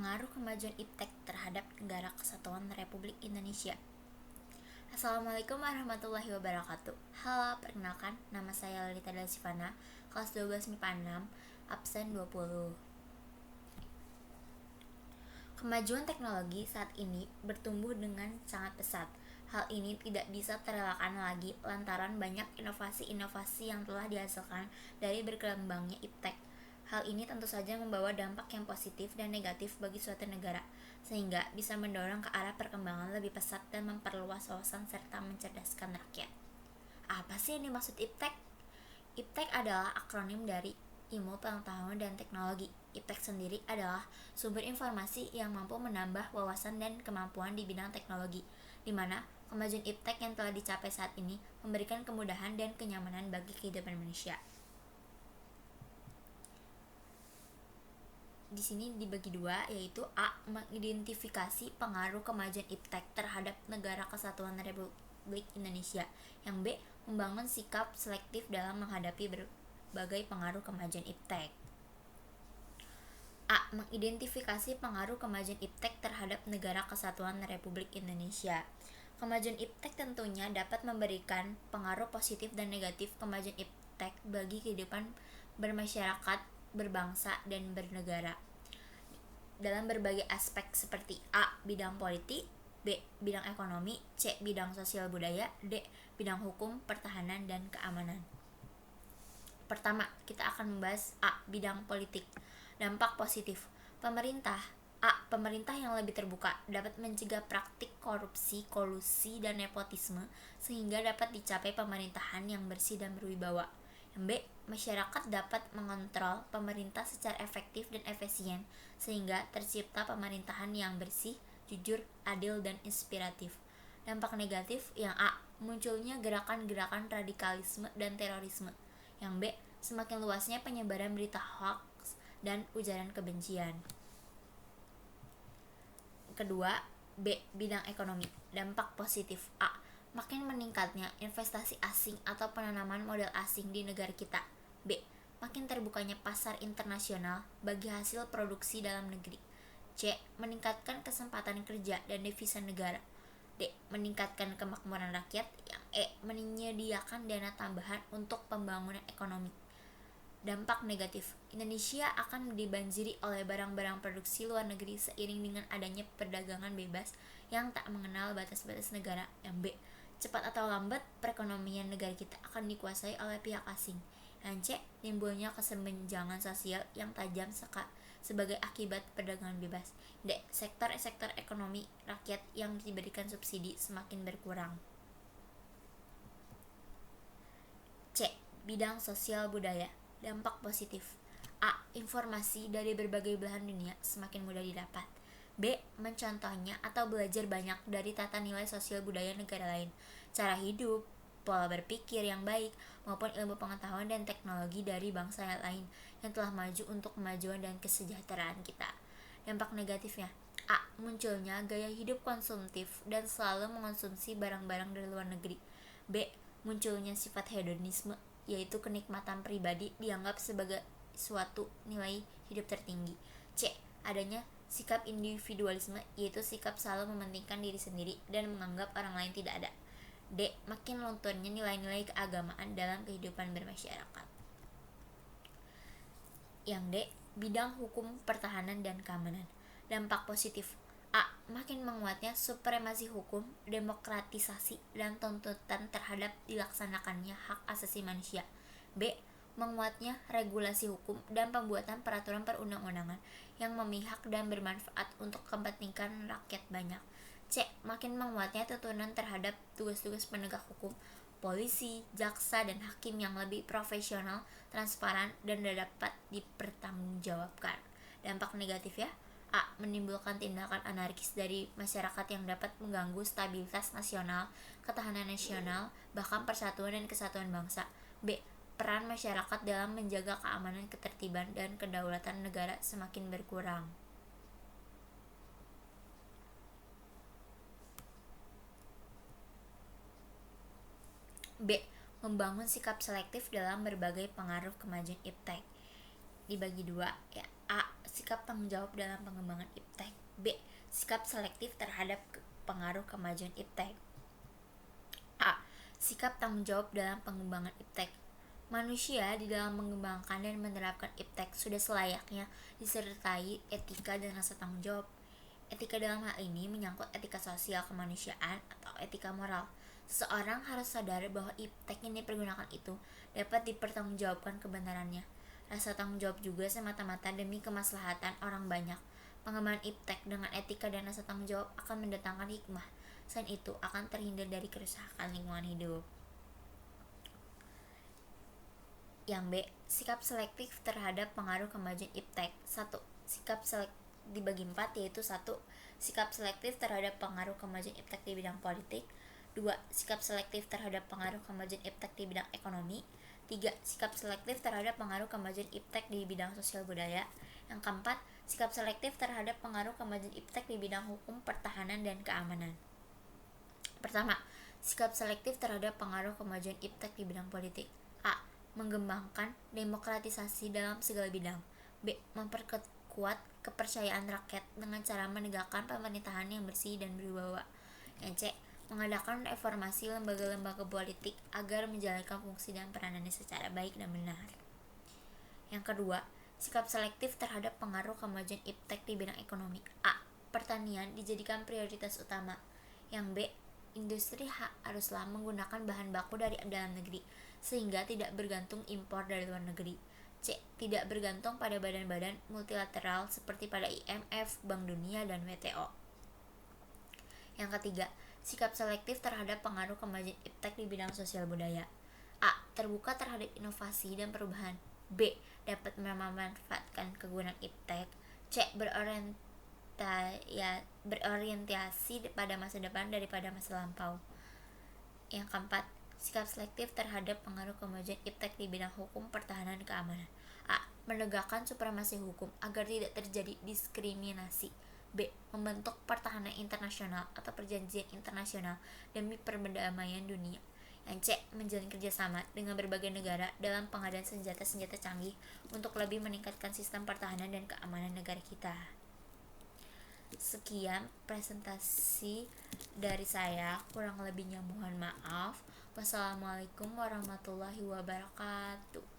Pengaruh kemajuan iptek terhadap Negara Kesatuan Republik Indonesia. Assalamualaikum warahmatullahi wabarakatuh. Halo, perkenalkan, nama saya Lolita Dalsivana, kelas 12 MIPA 6, absen 20. Kemajuan teknologi saat ini bertumbuh dengan sangat pesat. Hal ini tidak bisa terelakkan lagi lantaran banyak inovasi-inovasi yang telah dihasilkan dari berkembangnya iptek. Hal ini tentu saja membawa dampak yang positif dan negatif bagi suatu negara, sehingga bisa mendorong ke arah perkembangan lebih pesat dan memperluas wawasan serta mencerdaskan rakyat. Apa sih yang dimaksud iptek? Iptek adalah akronim dari Ilmu Pengetahuan dan Teknologi. Iptek sendiri adalah sumber informasi yang mampu menambah wawasan dan kemampuan di bidang teknologi, di mana kemajuan iptek yang telah dicapai saat ini memberikan kemudahan dan kenyamanan bagi kehidupan manusia. Di sini dibagi dua, yaitu A. Mengidentifikasi pengaruh kemajuan iptek terhadap Negara Kesatuan Republik Indonesia. Yang B. Membangun sikap selektif dalam menghadapi berbagai pengaruh kemajuan iptek. A. Mengidentifikasi pengaruh kemajuan iptek terhadap Negara Kesatuan Republik Indonesia. Kemajuan iptek tentunya dapat memberikan pengaruh positif dan negatif kemajuan iptek bagi kehidupan bermasyarakat, berbangsa, dan bernegara dalam berbagai aspek seperti A. Bidang politik, B. Bidang ekonomi, C. Bidang sosial budaya, D. Bidang hukum, pertahanan, dan keamanan. Pertama, kita akan membahas A. Bidang politik. Dampak positif. Pemerintah yang lebih terbuka dapat mencegah praktik korupsi, kolusi, dan nepotisme sehingga dapat dicapai pemerintahan yang bersih dan berwibawa. Yang B. Masyarakat dapat mengontrol pemerintah secara efektif dan efisien sehingga tercipta pemerintahan yang bersih, jujur, adil, dan inspiratif. Dampak negatif yang A. Munculnya gerakan-gerakan radikalisme dan terorisme. Yang B. Semakin luasnya penyebaran berita hoaks dan ujaran kebencian. Kedua, B. Bidang ekonomi. Dampak positif. A. Makin meningkatnya investasi asing atau penanaman modal asing di negara kita. B. Makin terbukanya pasar internasional bagi hasil produksi dalam negeri. C. Meningkatkan kesempatan kerja dan devisa negara. D. Meningkatkan kemakmuran rakyat. Yang E. Menyediakan dana tambahan untuk pembangunan ekonomi. Dampak negatif. Indonesia akan dibanjiri oleh barang-barang produksi luar negeri seiring dengan adanya perdagangan bebas yang tak mengenal batas-batas negara. Yang B. Cepat atau lambat perekonomian negara kita akan dikuasai oleh pihak asing. Yang C. Timbulnya kesenjangan sosial yang tajam sebagai akibat perdagangan bebas. D. Sektor-sektor ekonomi rakyat yang diberikan subsidi semakin berkurang. C. Bidang sosial budaya. Dampak positif. A. Informasi dari berbagai belahan dunia semakin mudah didapat. B. Mencontohnya atau belajar banyak dari tata nilai sosial budaya negara lain, cara hidup, pola berpikir yang baik, maupun ilmu pengetahuan dan teknologi dari bangsa lain yang telah maju untuk kemajuan dan kesejahteraan kita. Dampak negatifnya. A. Munculnya gaya hidup konsumtif dan selalu mengonsumsi barang-barang dari luar negeri. B. Munculnya sifat hedonisme, yaitu kenikmatan pribadi dianggap sebagai suatu nilai hidup tertinggi. C. Adanya sikap individualisme, yaitu sikap selalu mementingkan diri sendiri dan menganggap orang lain tidak ada. D. Makin lunturnya nilai-nilai keagamaan dalam kehidupan bermasyarakat. Yang D. Bidang hukum, pertahanan, dan keamanan. Dampak positif. A. Makin menguatnya supremasi hukum, demokratisasi, dan tuntutan terhadap dilaksanakannya hak asasi manusia. B. Menguatnya regulasi hukum dan pembuatan peraturan perundang-undangan yang memihak dan bermanfaat untuk kepentingan rakyat banyak. C. Makin menguatnya tuntunan terhadap tugas-tugas penegak hukum, polisi, jaksa, dan hakim yang lebih profesional, transparan, dan dapat dipertanggungjawabkan. Dampak negatif ya. A. Menimbulkan tindakan anarkis dari masyarakat yang dapat mengganggu stabilitas nasional, ketahanan nasional, bahkan persatuan dan kesatuan bangsa. B. Peran masyarakat dalam menjaga keamanan, ketertiban, dan kedaulatan negara semakin berkurang. B. Membangun sikap selektif dalam berbagai pengaruh kemajuan iptek. Dibagi dua ya. A. sikap tanggung jawab dalam pengembangan iptek. B. Sikap selektif terhadap pengaruh kemajuan iptek. A. Sikap tanggung jawab dalam pengembangan iptek. Manusia di dalam mengembangkan dan menerapkan iptek sudah selayaknya disertai etika dan rasa tanggung jawab. Etika dalam hal ini menyangkut etika sosial kemanusiaan atau etika moral. Seseorang harus sadar bahwa iptek yang dipergunakan itu dapat dipertanggungjawabkan kebenarannya. Rasa tanggung jawab juga semata-mata demi kemaslahatan orang banyak. Pengembangan iptek dengan etika dan rasa tanggung jawab akan mendatangkan hikmah. Selain itu akan terhindar dari kerusakan lingkungan hidup. Yang B. Sikap selektif terhadap pengaruh kemajuan iptek. 1. Sikap selektif dibagi 4, yaitu 1. Sikap selektif terhadap pengaruh kemajuan iptek di bidang politik. 2. Sikap selektif terhadap pengaruh kemajuan iptek di bidang ekonomi. 3. Sikap selektif terhadap pengaruh kemajuan iptek di bidang sosial budaya. Yang keempat, sikap selektif terhadap pengaruh kemajuan iptek di bidang hukum, pertahanan, dan keamanan. Pertama, sikap selektif terhadap pengaruh kemajuan iptek di bidang politik. A. Mengembangkan demokratisasi dalam segala bidang. B. Memperkuat kepercayaan rakyat dengan cara menegakkan pemerintahan yang bersih dan berwibawa. Yang C. Mengadakan reformasi lembaga-lembaga politik agar menjalankan fungsi dan peranannya secara baik dan benar. Yang kedua, sikap selektif terhadap pengaruh kemajuan iptek di bidang ekonomi. A. Pertanian dijadikan prioritas utama. Yang B. Industri haruslah menggunakan bahan baku dari dalam negeri sehingga tidak bergantung impor dari luar negeri. C. Tidak bergantung pada badan-badan multilateral seperti pada IMF, Bank Dunia, dan WTO. Yang ketiga, sikap selektif terhadap pengaruh kemajuan iptek di bidang sosial budaya. A. Terbuka terhadap inovasi dan perubahan. B. Dapat memanfaatkan kegunaan iptek. C. Berorientasi pada masa depan daripada masa lampau. Yang keempat, sikap selektif terhadap pengaruh kemajuan iptek di bidang hukum, pertahanan, dan keamanan. A. Menegakkan supremasi hukum agar tidak terjadi diskriminasi. B. Membentuk pertahanan internasional atau perjanjian internasional demi perdamaian dunia. Yang C. Menjalin kerjasama dengan berbagai negara dalam pengadaan senjata-senjata canggih untuk lebih meningkatkan sistem pertahanan dan keamanan negara kita. Sekian presentasi dari saya, kurang lebihnya mohon maaf. Wassalamualaikum warahmatullahi wabarakatuh.